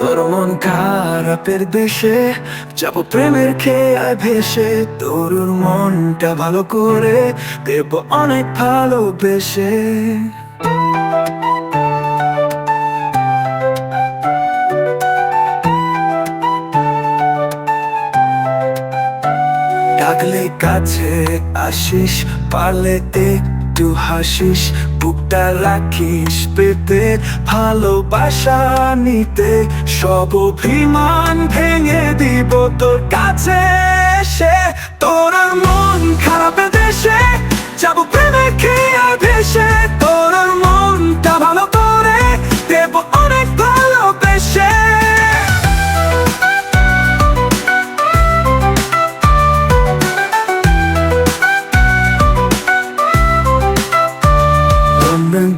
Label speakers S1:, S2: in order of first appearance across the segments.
S1: তোর মন খারাপের দেশে যাব প্রেমের খেয়ায় ভেসে, তোর মনটা ভালো করে দেব অনেক ভালোবেসে। ডাকলে কাছে আসিস, পারলে একটু হাসিস, বুকটা রাখিস পেতে, ভালোবাসা নিতে সব অভিমান ভেঙে দিব তোর কাছে এসে। তোর মন খারাপের দেশে যাব প্রেমে খেয়ে ভেসে, তোর মনটা ভালো করে দেব অনেক ভালোবেসে।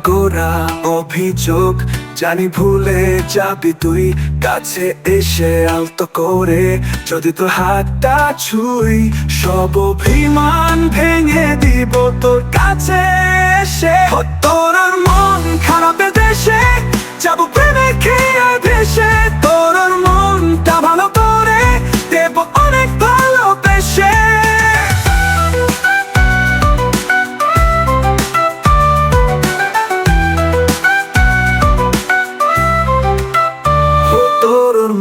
S1: গোরা অভিযোগ জানি ভুলে যাবি তুই, কাছে এসে আলতো করে যদি তোর হাতটা ছুই, সব অভিমান ভেঙে দিব তোর কাছে এসে। তোর মন খারাপের দেশে যাব প্রেমে খেয়ে ভেসে, তোর মনটা ভালো করে দেব অনেক ভালোবেসে।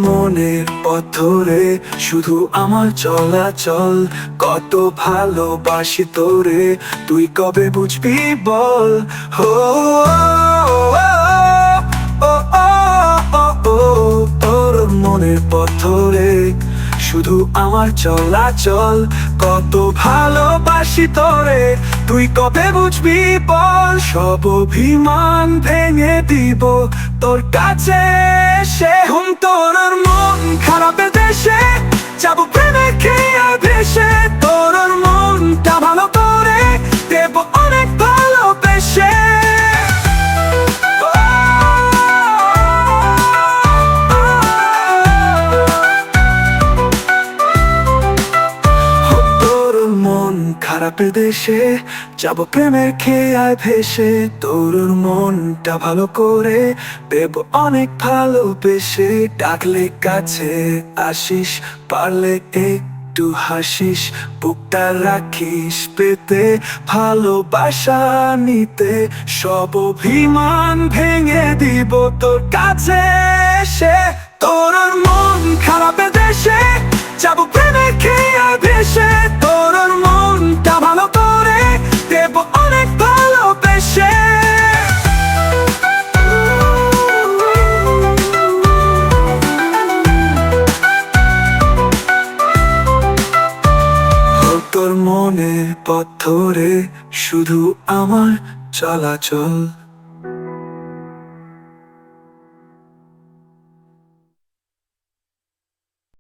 S1: মনের পথ ধরে শুধু আমার চলাচল, কত ভালোবাসি তোরে তুই কবে বুঝবি বল। হো তোর মনের পথ ধরে শুধু আমার চলাচল, কত ভালোবাসি তোরে তুই কবে বুঝবি বল। সব অভিমান ভেঙে দিব তোর কাছে এসে। তোর মন খারাপের দেশে যাব প্রেমে খেয়ে ভেসে, তোর মনটা ভালো করে দেব অনেক ভালোবেসে। খারাপের দেশে যাব প্রেমের খেয়ায় ভেসে, তোর মনটা ভালো করে দেব অনেক ভালোবেসে। ডাকলে কাছে আসিস, পারলে একটু হাসিস, বুকটা রাখিস পেতে, ভালোবাসা নিতে সব অভিমান ভেঙে দিব তোর কাছে এসে। তোর মন খারাপের দেশে যাব প্রেমের খেয়ায় ভেসে, তোর মনটা ভালো করে দেব অনেক ভালোবেসে। তোর মনে পথ ধরে শুধু আমার চলাচল।